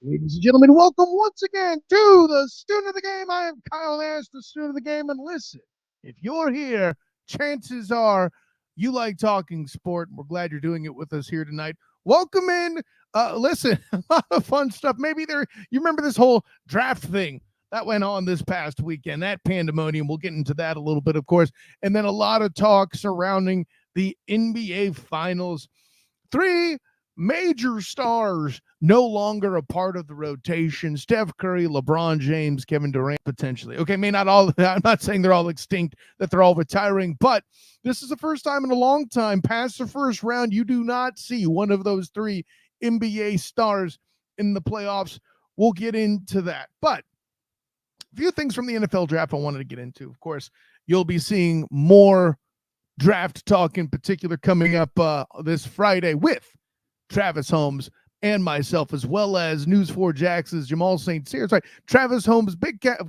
Ladies and gentlemen, welcome once again to the Student of the Game. I am Kyle Nash, the Student of the Game. And listen, if you're here, chances are you like talking sport. We're glad you're doing it with us here tonight. Welcome in. Listen, a lot of fun stuff. You remember this whole draft thing that went on this past weekend, that pandemonium. We'll get into that a little bit, of course. And then a lot of talk surrounding the NBA Finals. Three major stars no longer a part of the rotation. Steph Curry, LeBron James, Kevin Durant, potentially. Okay, may not all, I'm not saying they're all extinct, that they're all retiring, but this is the first time in a long time, past the first round, you do not see one of those three NBA stars in the playoffs. We'll get into that. But a few things from the NFL draft I wanted to get into. Of course, you'll be seeing more draft talk in particular coming up this Friday with Travis Holmes and myself, as well as News 4 Jax's Jamal St. Cyr. Sorry, Travis Holmes, Big Cat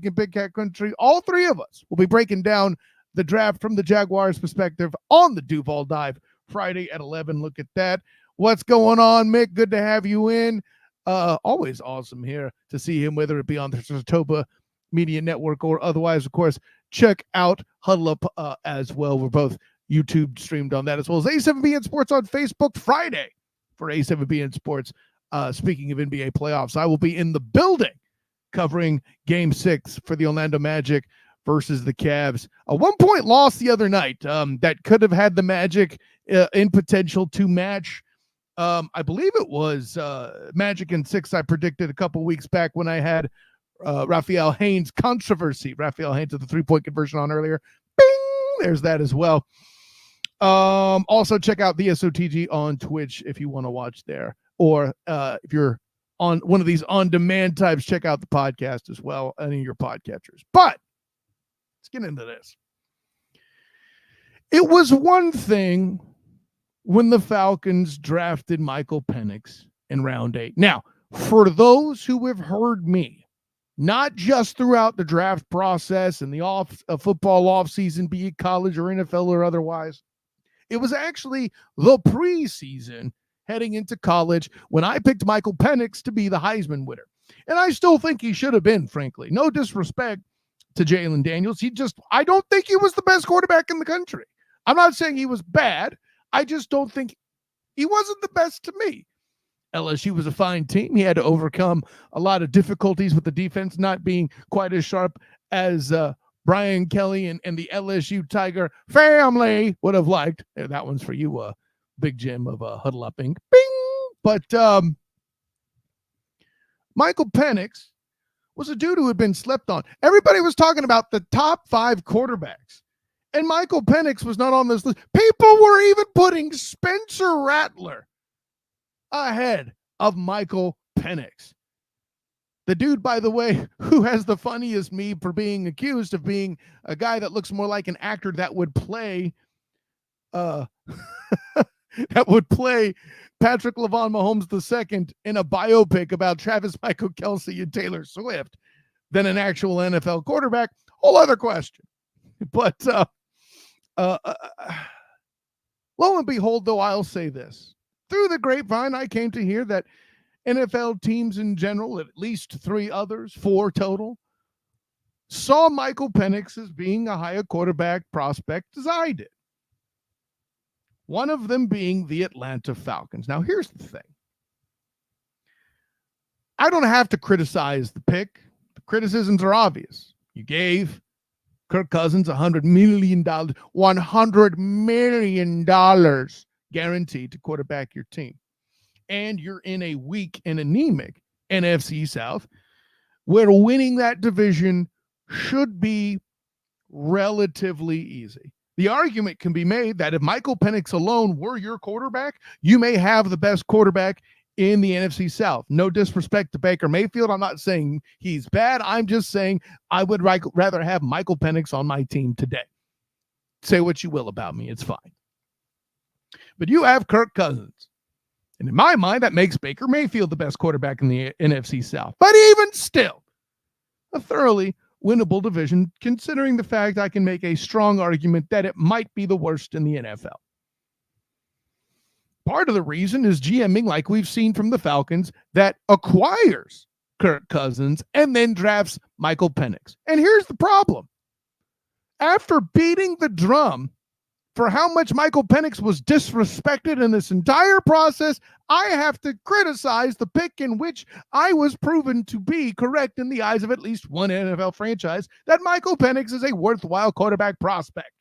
Country. All three of us will be breaking down the draft from the Jaguars' perspective on the Duval Dive Friday at 11. Look at that. What's going on, Mick? Good to have you in. Always awesome here to see him, whether it be on the Saratoga Media Network or otherwise. Of course, check out Huddle Up as well. We're both YouTube streamed on that, as well as A7BN Sports on Facebook Friday for A7BN Sports. Speaking of NBA playoffs, I will be in the building covering Game 6 for the Orlando Magic versus the Cavs. A 1-point loss the other night that could have had the Magic in potential to match. I believe it was Magic in 6 I predicted a couple weeks back when I had Raphael Haynes controversy. Raphael Haynes with the 3-point conversion on earlier. Bing! There's that as well. Also check out the SoTG on Twitch if you want to watch there, or if you're on one of these on-demand types, check out the podcast as well, any of your podcatchers. But let's get into this. It was one thing when the Falcons drafted Michael Penix in round 8. Now, for those who have heard me, not just throughout the draft process and the football offseason, be it college or NFL or otherwise, it was actually the preseason heading into college when I picked Michael Penix to be the Heisman winner. And I still think he should have been, frankly. No disrespect to Jalen Daniels. I don't think he was the best quarterback in the country. I'm not saying he was bad. I just don't think he wasn't the best to me. LSU was a fine team. He had to overcome a lot of difficulties with the defense not being quite as sharp as Brian Kelly and the LSU Tiger family would have liked. That one's for you, Big Jim of Huddle Up Inc. Bing! But Michael Penix was a dude who had been slept on. Everybody was talking about the top 5 quarterbacks, and Michael Penix was not on this list. People were even putting Spencer Rattler ahead of Michael Penix. The dude, by the way, who has the funniest meme for being accused of being a guy that looks more like an actor that would play that would play Patrick LeVon Mahomes II in a biopic about Travis Michael Kelce and Taylor Swift than an actual NFL quarterback. Whole other question. But lo and behold, though, I'll say this. Through the grapevine, I came to hear that NFL teams in general, at least 3 others, 4 total, saw Michael Penix as being a higher quarterback prospect as I did. One of them being the Atlanta Falcons. Now, here's the thing. I don't have to criticize the pick. The criticisms are obvious. You gave Kirk Cousins $100 million guaranteed to quarterback your team. And you're in a weak and anemic NFC South where winning that division should be relatively easy. The argument can be made that if Michael Penix alone were your quarterback, you may have the best quarterback in the NFC South. No disrespect to Baker Mayfield. I'm not saying he's bad. I'm just saying I would rather have Michael Penix on my team today. Say what you will about me. It's fine. But you have Kirk Cousins. And in my mind, that makes Baker Mayfield the best quarterback in the NFC South. But even still, a thoroughly winnable division, considering the fact I can make a strong argument that it might be the worst in the NFL. Part of the reason is GMing, like we've seen from the Falcons, that acquires Kirk Cousins and then drafts Michael Penix. And here's the problem. After beating the drum for how much Michael Penix was disrespected in this entire process, I have to criticize the pick in which I was proven to be correct in the eyes of at least one NFL franchise, that Michael Penix is a worthwhile quarterback prospect.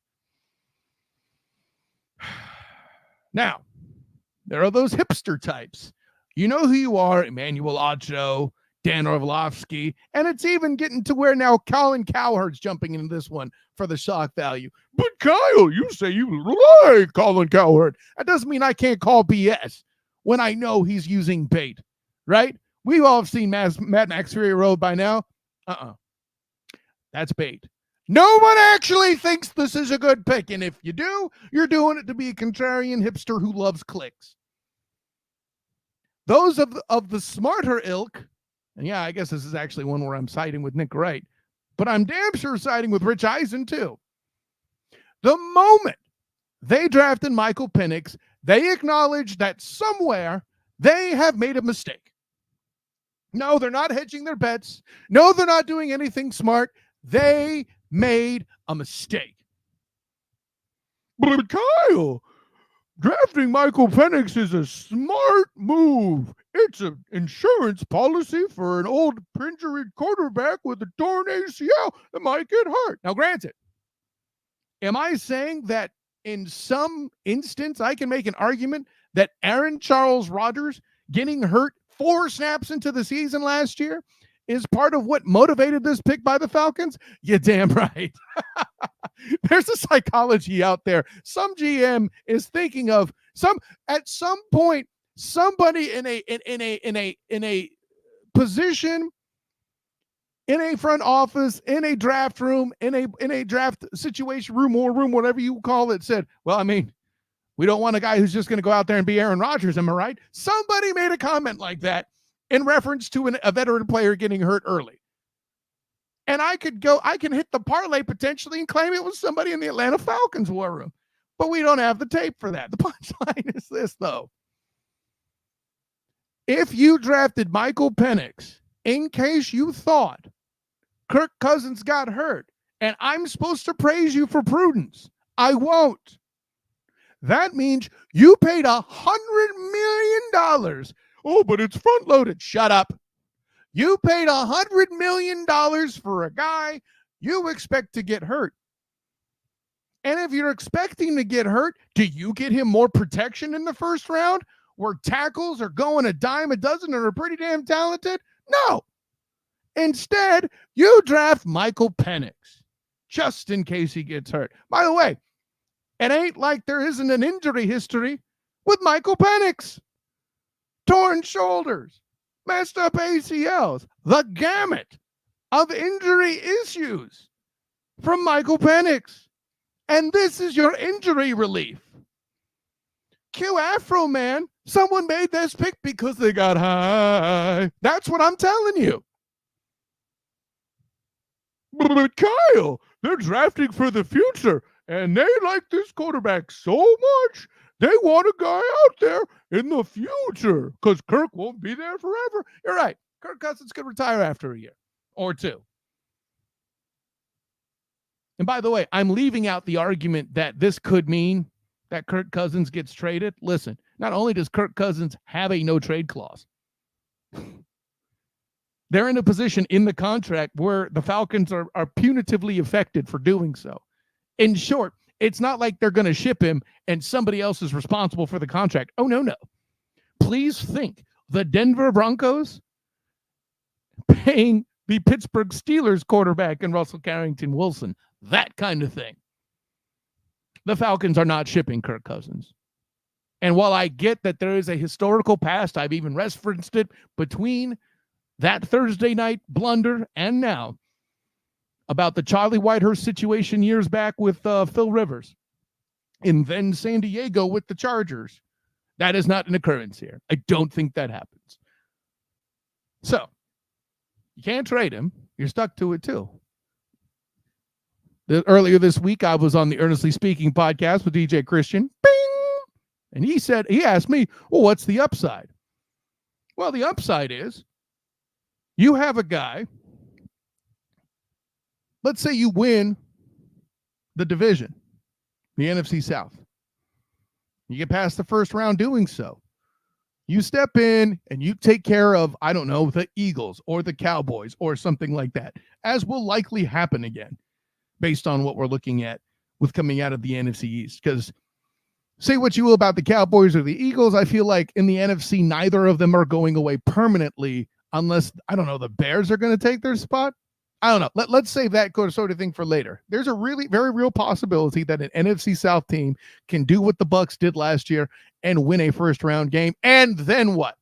Now, there are those hipster types. You know who you are, Emmanuel Ocho, Dan Orlovsky, and it's even getting to where now Colin Cowherd's jumping into this one for the shock value. But Kyle, you say you like Colin Cowherd. That doesn't mean I can't call BS when I know he's using bait, right? We've all seen Mad Max Fury Road by now. That's bait. No one actually thinks this is a good pick, and if you do, you're doing it to be a contrarian hipster who loves clicks. Those of the smarter ilk, and yeah, I guess this is actually one where I'm siding with Nick Wright, but I'm damn sure siding with Rich Eisen too. The moment they drafted Michael Penix, they acknowledged that somewhere they have made a mistake. No, they're not hedging their bets. No, they're not doing anything smart. They made a mistake. But Kyle, drafting Michael Penix is a smart move. It's an insurance policy for an old injured quarterback with a torn ACL that might get hurt. Now, granted, am I saying that in some instance I can make an argument that Aaron Charles Rodgers getting hurt 4 snaps into the season last year is part of what motivated this pick by the Falcons? You're damn right. There's a psychology out there. Some GM is thinking of at some point, somebody in a position, in a front office, in a draft room, in a draft situation room or room, whatever you call it, said, well, I mean, we don't want a guy who's just going to go out there and be Aaron Rodgers. Am I right? Somebody made a comment like that in reference to a veteran player getting hurt early. And I can hit the parlay potentially and claim it was somebody in the Atlanta Falcons war room. But we don't have the tape for that. The punchline is this, though. If you drafted Michael Penix in case you thought Kirk Cousins got hurt, and I'm supposed to praise you for prudence, I won't. That means you paid $100 million. Oh, but it's front-loaded. Shut up. You paid $100 million for a guy you expect to get hurt. And if you're expecting to get hurt, do you get him more protection in the first round where tackles are going a dime a dozen and are pretty damn talented? No. Instead, you draft Michael Penix just in case he gets hurt. By the way, it ain't like there isn't an injury history with Michael Penix. Torn shoulders, messed up ACLs, the gamut of injury issues from Michael Penix. And this is your injury relief. Q Afro Man, someone made this pick because they got high. That's what I'm telling you. But Kyle, they're drafting for the future, and they like this quarterback so much, they want a guy out there in the future because Kirk won't be there forever. You're right. Kirk Cousins could retire after a year or two. And by the way, I'm leaving out the argument that this could mean that Kirk Cousins gets traded. Listen, not only does Kirk Cousins have a no-trade clause, they're in a position in the contract where the Falcons are punitively affected for doing so. In short, it's not like they're going to ship him and somebody else is responsible for the contract. Oh, no. Please think the Denver Broncos paying the Pittsburgh Steelers quarterback and Russell Carrington Wilson, that kind of thing. The Falcons are not shipping Kirk Cousins. And while I get that there is a historical past, I've even referenced it between that Thursday night blunder and now, about the Charlie Whitehurst situation years back with Phil Rivers and then San Diego with the Chargers. That is not an occurrence here. I don't think that happens. So, you can't trade him. You're stuck to it too. Earlier this week, I was on the Earnestly Speaking podcast with DJ Christian. Bing! And he asked me, well, what's the upside? Well, the upside is you have a guy, let's say you win the division, the NFC South. You get past the first round doing so. You step in and you take care of, I don't know, the Eagles or the Cowboys or something like that, as will likely happen again, based on what we're looking at with coming out of the NFC East. Because say what you will about the Cowboys or the Eagles, I feel like in the NFC, neither of them are going away permanently unless, I don't know, the Bears are going to take their spot. I don't know. Let's save that sort of thing for later. There's a really very real possibility that an NFC South team can do what the Bucs did last year and win a first round game. And then what?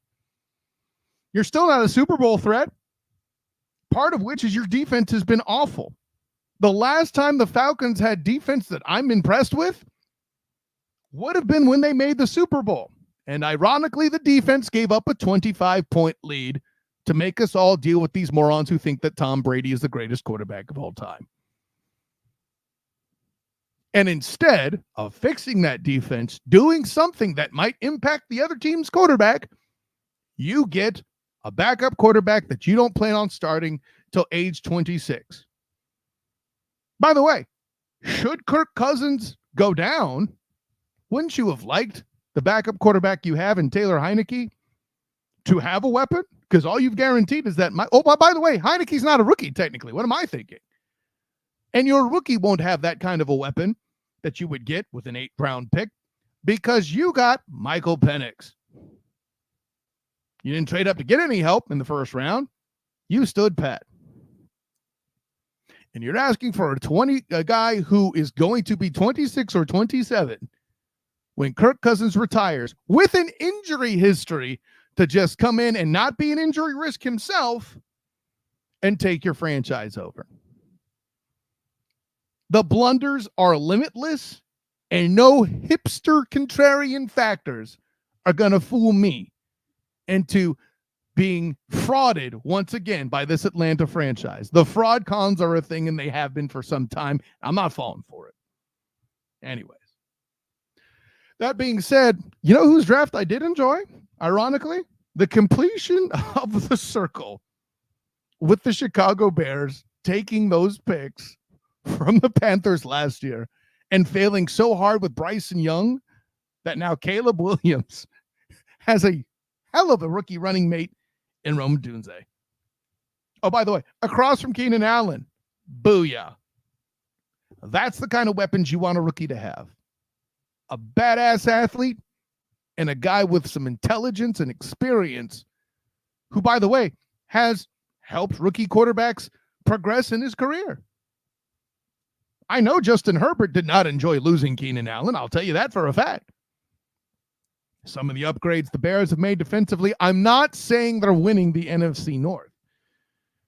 You're still not a Super Bowl threat, part of which is your defense has been awful. The last time the Falcons had defense that I'm impressed with would have been when they made the Super Bowl. And ironically, the defense gave up a 25-point lead to make us all deal with these morons who think that Tom Brady is the greatest quarterback of all time. And instead of fixing that defense, doing something that might impact the other team's quarterback, you get a backup quarterback that you don't plan on starting till age 26. By the way, should Kirk Cousins go down, wouldn't you have liked the backup quarterback you have in Taylor Heinicke to have a weapon? Because all you've guaranteed is that by the way, Heineke's not a rookie technically. What am I thinking? And your rookie won't have that kind of a weapon that you would get with an 8th round pick because you got Michael Penix. You didn't trade up to get any help in the first round. You stood pat. And you're asking for a guy who is going to be 26 or 27 when Kirk Cousins retires with an injury history to just come in and not be an injury risk himself and take your franchise over. The blunders are limitless, and no hipster contrarian factors are going to fool me into being frauded once again by this Atlanta franchise. The fraud cons are a thing, and they have been for some time. I'm not falling for it. Anyways, that being said, you know whose draft I did enjoy? Ironically, the completion of the circle with the Chicago Bears taking those picks from the Panthers last year and failing so hard with Bryson Young that now Caleb Williams has a hell of a rookie running mate in Rome Odunze. Oh, by the way, across from Keenan Allen, booyah. That's the kind of weapons you want a rookie to have. A badass athlete and a guy with some intelligence and experience who, by the way, has helped rookie quarterbacks progress in his career. I know Justin Herbert did not enjoy losing Keenan Allen. I'll tell you that for a fact. Some of the upgrades the Bears have made defensively, I'm not saying they're winning the NFC North.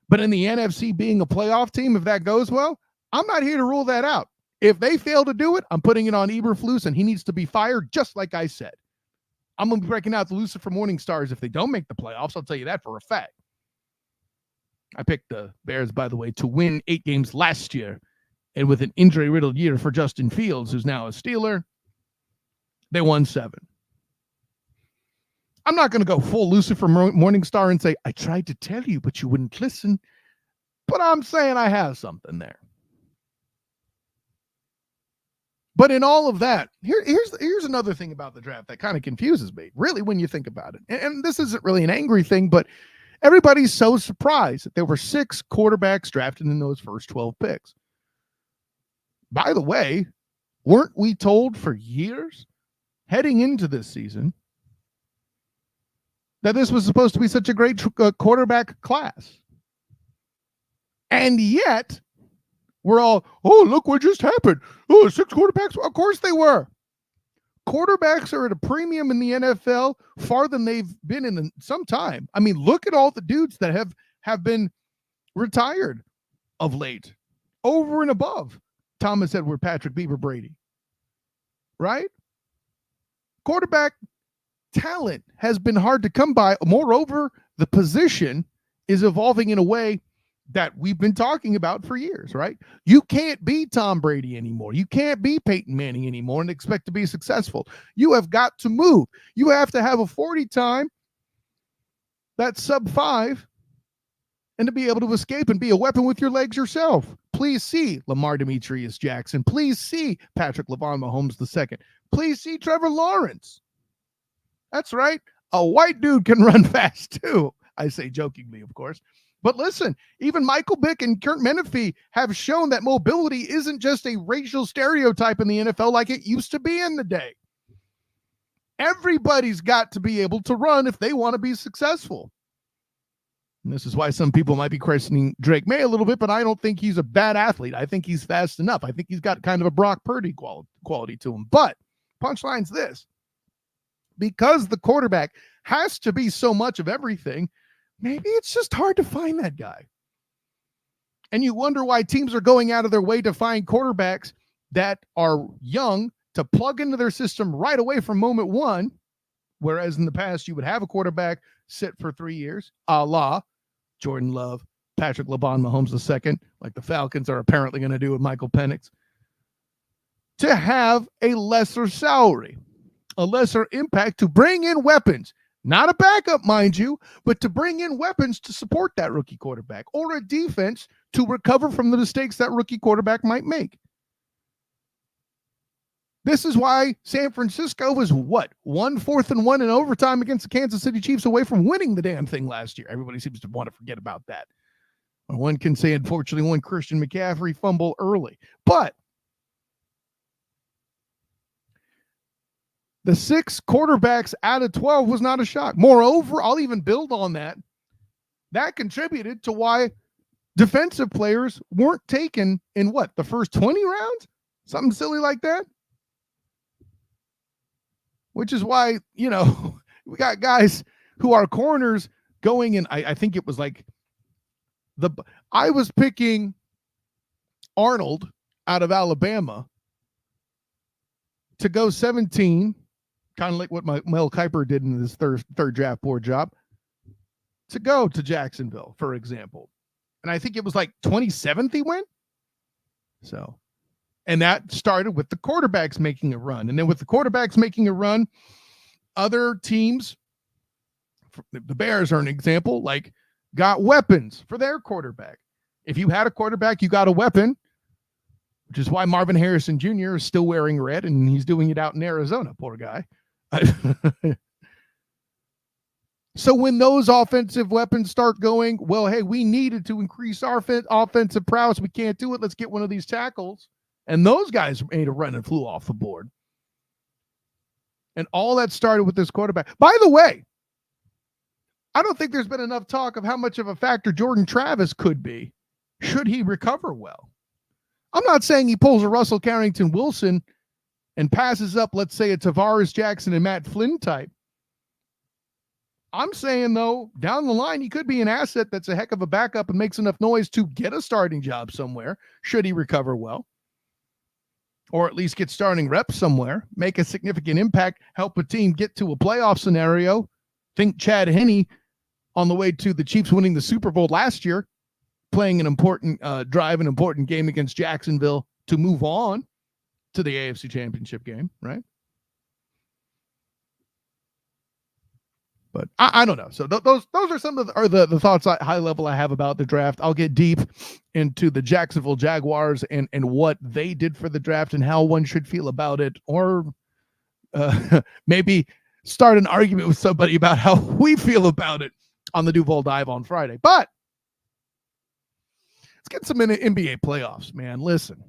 But in the NFC being a playoff team, if that goes well, I'm not here to rule that out. If they fail to do it, I'm putting it on Eberflus, and he needs to be fired, just like I said. I'm going to be breaking out the Lucifer Morning Stars if they don't make the playoffs. I'll tell you that for a fact. I picked the Bears, by the way, to win 8 games last year. And with an injury-riddled year for Justin Fields, who's now a Steeler, they won 7. I'm not going to go full Lucifer Morning Star and say, I tried to tell you, but you wouldn't listen. But I'm saying I have something there. But in all of that, here's another thing about the draft that kind of confuses me, really, when you think about it. And this isn't really an angry thing, but everybody's so surprised that there were 6 quarterbacks drafted in those first 12 picks. By the way, weren't we told for years heading into this season that this was supposed to be such a great quarterback class? And yet, we're all, oh, look what just happened. Oh, 6 quarterbacks. Of course they were. Quarterbacks are at a premium in the NFL far than they've been in some time. I mean, look at all the dudes that have been retired of late, over and above Thomas Edward, Patrick Beaver, Brady. Right? Quarterback talent has been hard to come by. Moreover, the position is evolving in a way that we've been talking about for years, right? You can't be Tom Brady anymore. You can't be Peyton Manning anymore and expect to be successful. You have got to move. You have to have a 40 time that's sub 5 and to be able to escape and be a weapon with your legs yourself. Please see Lamar Demetrius Jackson. Please see Patrick LeBron Mahomes II. Please see Trevor Lawrence. That's right. A white dude can run fast too. I say jokingly, of course. But listen, even Michael Vick and Kurt Menefee have shown that mobility isn't just a racial stereotype in the NFL like it used to be in the day. Everybody's got to be able to run if they want to be successful. And this is why some people might be questioning Drake May a little bit, but I don't think he's a bad athlete. I think he's fast enough. I think he's got kind of a Brock Purdy quality to him. But punchline's this. Because the quarterback has to be so much of everything, maybe it's just hard to find that guy. And you wonder why teams are going out of their way to find quarterbacks that are young to plug into their system right away from moment one, whereas in the past you would have a quarterback sit for 3 years, a la Jordan Love, Patrick LeBron Mahomes II, like the Falcons are apparently going to do with Michael Penix, to have a lesser salary, a lesser impact to bring in weapons. Not a backup, mind you, but to bring in weapons to support that rookie quarterback or a defense to recover from the mistakes that rookie quarterback might make. This is why San Francisco was 4th and 1 in overtime against the Kansas City Chiefs away from winning the damn thing last year. Everybody seems to want to forget about that. One can say, unfortunately, one Christian McCaffrey fumble early. But the 6 quarterbacks out of 12 was not a shock. Moreover, I'll even build on that. That contributed to why defensive players weren't taken in the first 20 rounds? Something silly like that. Which is why, we got guys who are corners going in. I think it was like I was picking Arnold out of Alabama to go 17, kind of like what Mel Kiper did in his third draft board job, to go to Jacksonville, for example. And I think it was like 27th he went. So, and that started with the quarterbacks making a run. And then with the quarterbacks making a run, other teams, the Bears are an example, like got weapons for their quarterback. If you had a quarterback, you got a weapon, which is why Marvin Harrison Jr. is still wearing red, and he's doing it out in Arizona, poor guy. So when those offensive weapons start going, well, hey, we needed to increase our offensive prowess. We can't do it. Let's get one of these tackles. And those guys made a run and flew off the board. And all that started with this quarterback. By the way, I don't think there's been enough talk of how much of a factor Jordan Travis could be should he recover well. I'm not saying he pulls a Russell Carrington Wilson and passes up, let's say, a Tavares Jackson and Matt Flynn type. I'm saying, though, down the line, he could be an asset that's a heck of a backup and makes enough noise to get a starting job somewhere, should he recover well. Or at least get starting reps somewhere, make a significant impact, help a team get to a playoff scenario. Think Chad Henne on the way to the Chiefs winning the Super Bowl last year, playing an important drive, an important game against Jacksonville to move on to the AFC Championship game, right? But I don't know. So those are some of the thoughts high level I have about the draft. I'll get deep into the Jacksonville Jaguars and what they did for the draft and how one should feel about it, or maybe start an argument with somebody about how we feel about it on the Duval Dive on Friday. But let's get some NBA playoffs, man. Listen,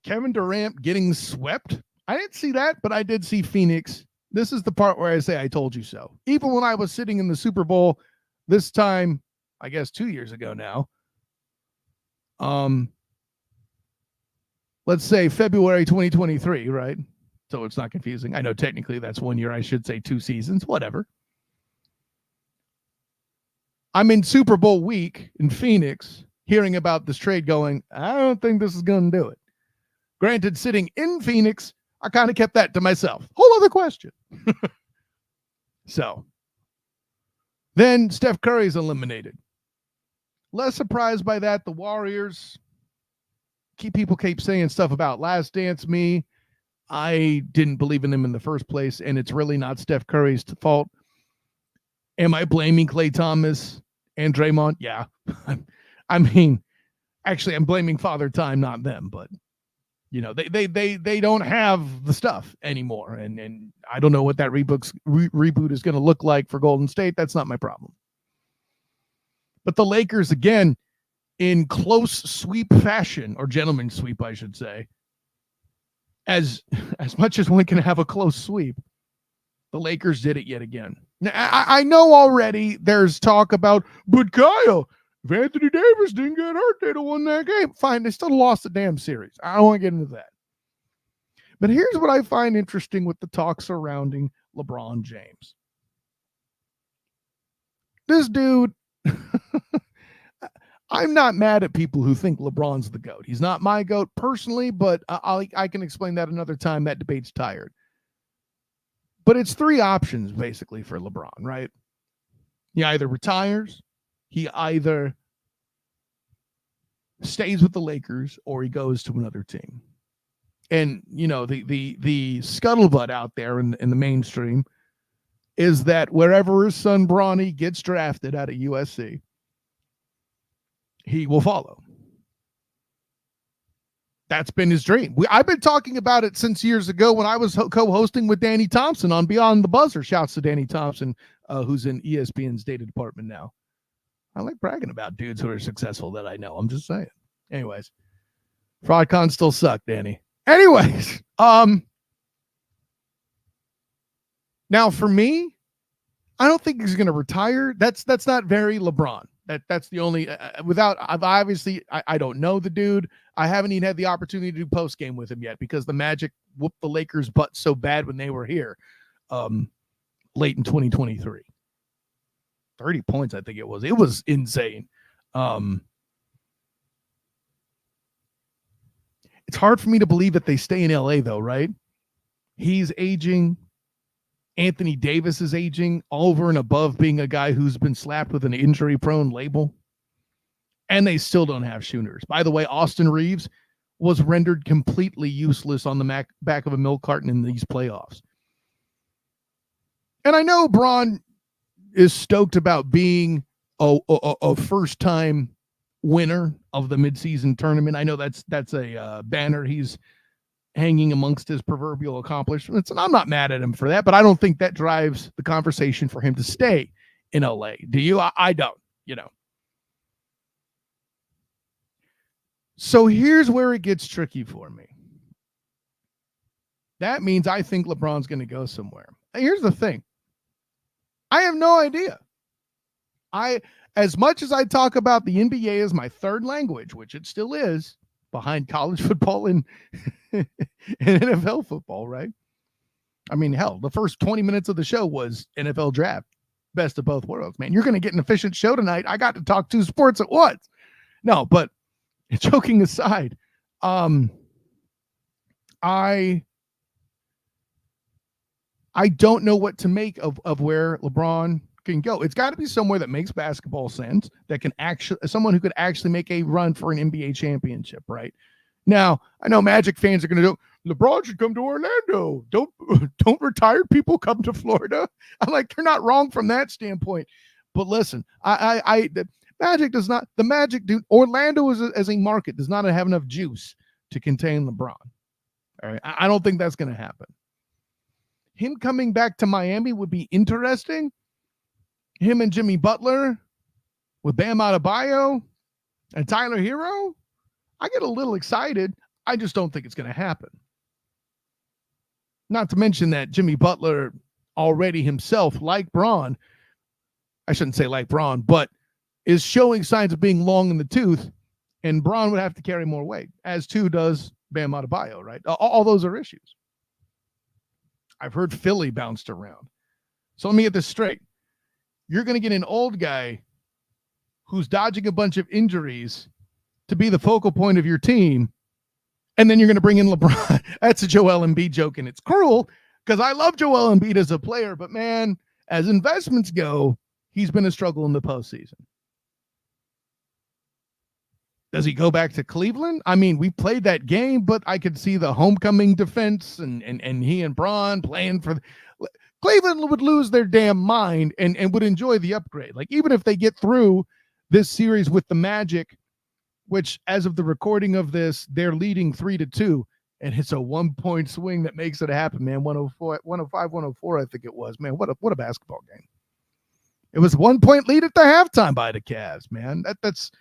Kevin Durant getting swept. I didn't see that, but I did see Phoenix. This is the part where I say I told you so. Even when I was sitting in the Super Bowl this time, I guess 2 years ago now, let's say February 2023, right? So it's not confusing. I know technically that's 1 year. I should say 2 seasons, whatever. I'm in Super Bowl week in Phoenix hearing about this trade going, I don't think this is going to do it. Granted, sitting in Phoenix, I kind of kept that to myself. Whole other question. So then Steph Curry's eliminated. Less surprised by that. The Warriors, people keep saying stuff about Last Dance me. I didn't believe in them in the first place, and it's really not Steph Curry's fault. Am I blaming Klay Thomas and Draymond? Yeah. I mean, actually, I'm blaming Father Time, not them, but you know, they don't have the stuff anymore, and I don't know what that reboot is going to look like for Golden State. That's not my problem. But the Lakers, again, in close sweep fashion, or gentleman's sweep, I should say, as much as one can have a close sweep, the Lakers did it yet again. Now, I know already there's talk about, but Kyle, if Anthony Davis didn't get hurt, they'd have won that game. Fine, they still lost the damn series. I don't want to get into that. But here's what I find interesting with the talk surrounding LeBron James. This dude, I'm not mad at people who think LeBron's the GOAT. He's not my GOAT personally, but I can explain that another time. That debate's tired. But it's three options, basically, for LeBron, right? He either retires, he either stays with the Lakers, or he goes to another team. And, you know, the scuttlebutt out there in the mainstream is that wherever his son Bronny gets drafted out of USC, he will follow. That's been his dream. I've been talking about it since years ago when I was co-hosting with Danny Thompson on Beyond the Buzzer. Shouts to Danny Thompson, who's in ESPN's data department now. I like bragging about dudes who are successful that I know. I'm just saying. Anyways, FraudCon still suck, Danny. Anyways, now for me, I don't think he's going to retire. That's not very LeBron. That's the only I don't know the dude. I haven't even had the opportunity to do post game with him yet because the Magic whooped the Lakers' butt so bad when they were here late in 2023. 30 points, I think it was. It was insane. It's hard for me to believe that they stay in LA though, right? He's aging. Anthony Davis is aging, over and above being a guy who's been slapped with an injury-prone label. And they still don't have shooters. By the way, Austin Reeves was rendered completely useless on the back of a milk carton in these playoffs. And I know Bron is stoked about being a first-time winner of the midseason tournament. I know that's a banner he's hanging amongst his proverbial accomplishments, and I'm not mad at him for that, but I don't think that drives the conversation for him to stay in LA. Do you? I don't, you know. So here's where it gets tricky for me. That means I think LeBron's going to go somewhere. Here's the thing. I have no idea. As much as I talk about the NBA as my third language, which it still is, behind college football and NFL football, right? I mean, hell, the first 20 minutes of the show was NFL draft. Best of both worlds, man. You're going to get an efficient show tonight. I got to talk two sports at once. No, but joking aside, I don't know what to make of where LeBron can go. It's got to be somewhere that makes basketball sense, that can actually, someone who could actually make a run for an NBA championship, right? Now, I know Magic fans are going to do, LeBron should come to Orlando. Don't retired people come to Florida? I'm like, they're not wrong from that standpoint. But listen, the Magic does not, the Magic do, Orlando as a market does not have enough juice to contain LeBron. All right. I don't think that's going to happen. Him coming back to Miami would be interesting. Him and Jimmy Butler with Bam Adebayo and Tyler Hero, I get a little excited. I just don't think it's going to happen. Not to mention that Jimmy Butler already himself, like Braun, I shouldn't say like Braun, but is showing signs of being long in the tooth, and Braun would have to carry more weight, as too does Bam Adebayo, right? All those are issues. I've heard Philly bounced around. So let me get this straight. You're going to get an old guy who's dodging a bunch of injuries to be the focal point of your team, and then you're going to bring in LeBron. That's a Joel Embiid joke, and it's cruel because I love Joel Embiid as a player, but man, as investments go, he's been a struggle in the postseason. Does he go back to Cleveland? I mean, we played that game, but I could see the homecoming defense and he and Bron playing for Cleveland would lose their damn mind and would enjoy the upgrade. Like, even if they get through this series with the Magic, which as of the recording of this, they're leading 3-2, and it's a 1-point swing that makes it happen, man. 105, 104, I think it was, man. What a basketball game. It was 1-point lead at the halftime by the Cavs, man. That's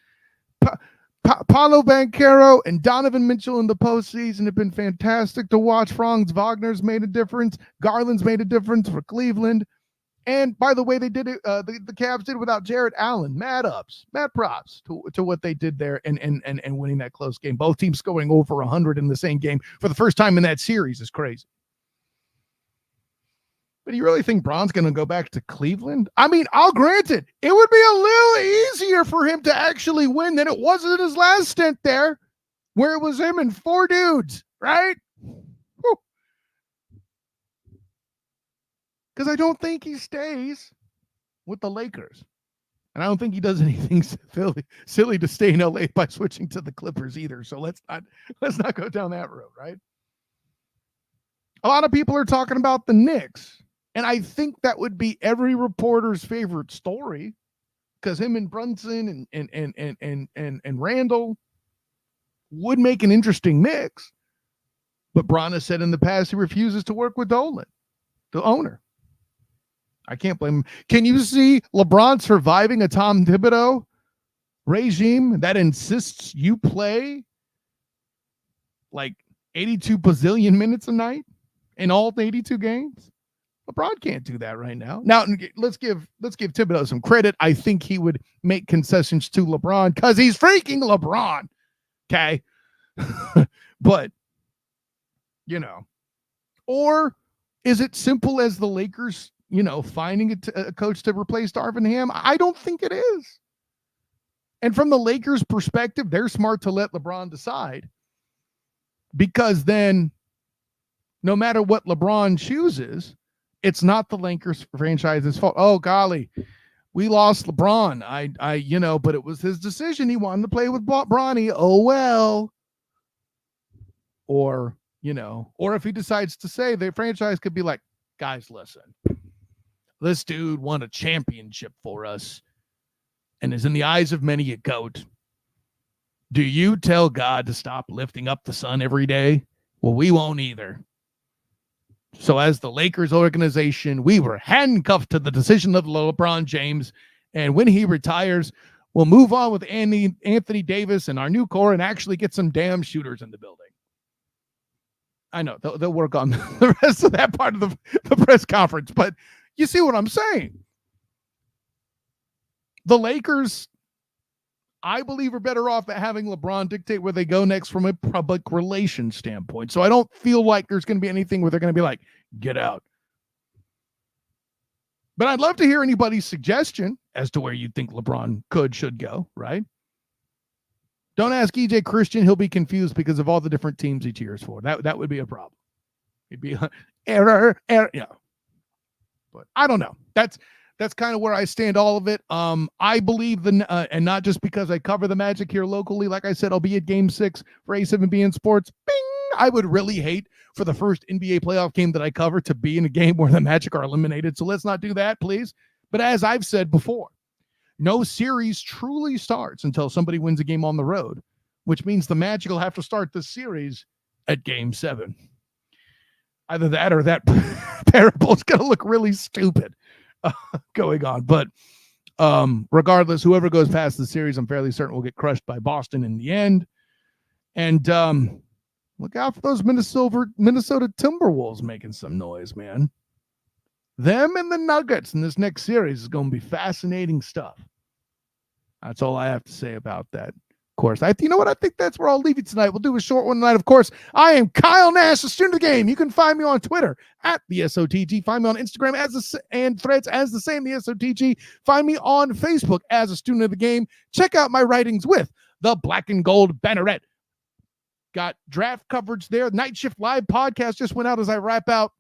Paolo Banchero and Donovan Mitchell in the postseason have been fantastic to watch. Franz Wagner's made a difference. Garland's made a difference for Cleveland. And by the way, they did it. The Cavs did without Jarrett Allen. Mad props to what they did there and winning that close game. Both teams scoring over 100 in the same game for the first time in that series is crazy. But do you really think Bron's going to go back to Cleveland? I mean, I'll grant it. It would be a little easier for him to actually win than it was in his last stint there, where it was him and 4 dudes, right? Because I don't think he stays with the Lakers. And I don't think he does anything silly to stay in LA by switching to the Clippers either. So let's not go down that road, right? A lot of people are talking about the Knicks. And I think that would be every reporter's favorite story, because him and Brunson and Randall would make an interesting mix. But Bron has said in the past he refuses to work with Dolan, the owner. I can't blame him. Can you see LeBron surviving a Tom Thibodeau regime that insists you play like 82 bazillion minutes a night in all 82 games? LeBron can't do that right now. Now, let's give Thibodeau some credit. I think he would make concessions to LeBron because he's freaking LeBron. Okay. But, or is it simple as the Lakers, finding a coach to replace Darvin Ham? I don't think it is. And from the Lakers' perspective, they're smart to let LeBron decide, because then no matter what LeBron chooses, it's not the Lakers franchise's fault. Oh, golly, we lost LeBron. But it was his decision. He wanted to play with Bronny. Oh, well. Or if he decides to say, the franchise could be like, guys, listen, this dude won a championship for us and is in the eyes of many a goat. Do you tell God to stop lifting up the sun every day? Well, we won't either. So as the Lakers organization, we were handcuffed to the decision of LeBron James. And when he retires, we'll move on with Anthony Davis and our new core and actually get some damn shooters in the building. I know they'll work on the rest of that part of the press conference, but you see what I'm saying? The Lakers, I believe, are better off at having LeBron dictate where they go next from a public relations standpoint. So I don't feel like there's going to be anything where they're going to be like, get out. But I'd love to hear anybody's suggestion as to where you think LeBron should go, right? Don't ask EJ Christian. He'll be confused because of all the different teams he cheers for. That would be a problem. He'd be error. Yeah. But I don't know. That's kind of where I stand, all of it. I believe and not just because I cover the Magic here locally. Like I said, I'll be at Game 6 for A7BN Sports. Bing! I would really hate for the first NBA playoff game that I cover to be in a game where the Magic are eliminated. So let's not do that, please. But as I've said before, no series truly starts until somebody wins a game on the road, which means the Magic will have to start this series at Game 7. Either that or that parable is going to look really stupid going on. But regardless, whoever goes past the series, I'm fairly certain will get crushed by Boston in the end. And look out for those Minnesota Timberwolves making some noise, man. Them and the Nuggets in this next series is going to be fascinating stuff. That's all I have to say about that. Of course, you know what? I think that's where I'll leave you tonight. We'll do a short one tonight. Of course, I am Kyle Nash, the student of the game. You can find me on Twitter at the SoTG. Find me on Instagram and Threads as the same, the SoTG. Find me on Facebook as a student of the game. Check out my writings with the Black and Gold Banneret. Got draft coverage there. Night Shift Live podcast just went out as I wrap out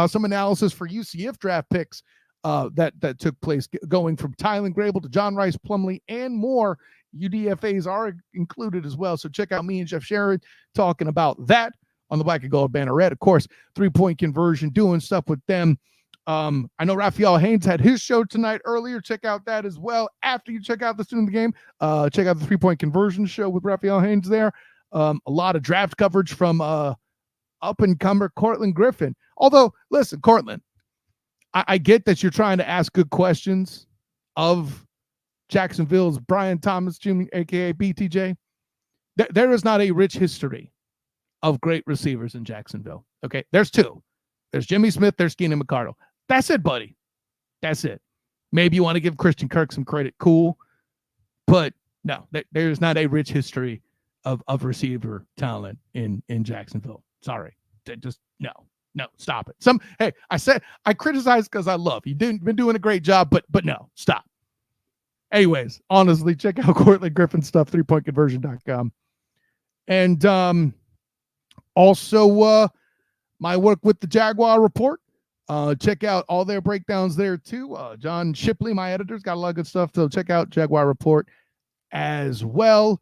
some analysis for UCF draft picks that took place, going from Tylen Grable to John Rice Plumlee and more. UDFAs are included as well. So check out me and Jeff Sherrod talking about that on the Black and Gold Banneret. Of course, 3-point conversion, doing stuff with them. I know Raphael Haynes had his show tonight earlier. Check out that as well. After you check out the Student of the Game, check out the 3-point conversion show with Raphael Haynes there. A lot of draft coverage from up-and-comer Cortland Griffin. Although, listen, Cortland, I get that you're trying to ask good questions of Jacksonville's Brian Thomas Jr., a.k.a. BTJ. There is not a rich history of great receivers in Jacksonville. Okay, there's two. There's Jimmy Smith, there's Keenan McCardle. That's it, buddy. That's it. Maybe you want to give Christian Kirk some credit. Cool. But no, there's not a rich history of receiver talent in Jacksonville. Sorry. Just no, stop it. Hey, I criticize because I love you. Been doing a great job, but no, stop. Anyways, honestly, check out Cortland Griffin stuff, 3pointconversion.com. And also my work with the Jaguar Report. Check out all their breakdowns there too. John Shipley, my editor's got a lot of good stuff. So check out Jaguar Report as well.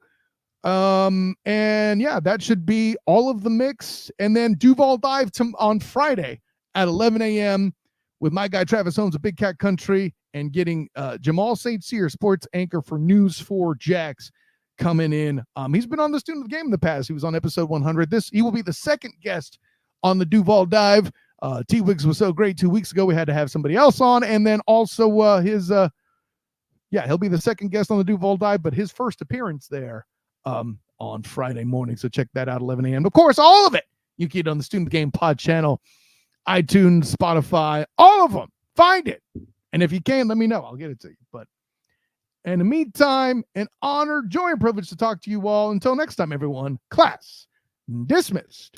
And yeah, that should be all of the mix. And then Duval Dive on Friday at 11 a.m. with my guy Travis Holmes of Big Cat Country, and getting Jamal St. Cyr, sports anchor for News 4 Jax, coming in. He's been on the Student of the Game in the past. He was on episode 100. He will be the second guest on the Duval Dive. T-Wigs was so great 2 weeks ago, we had to have somebody else on. And then also he'll be the second guest on the Duval Dive, but his first appearance there on Friday morning. So check that out, 11 a.m. Of course, all of it you get on the Student of the Game pod channel, iTunes, Spotify, all of them. Find it. And if you can, let me know. I'll get it to you. But in the meantime, an honor, joy, and privilege to talk to you all. Until next time, everyone, class dismissed.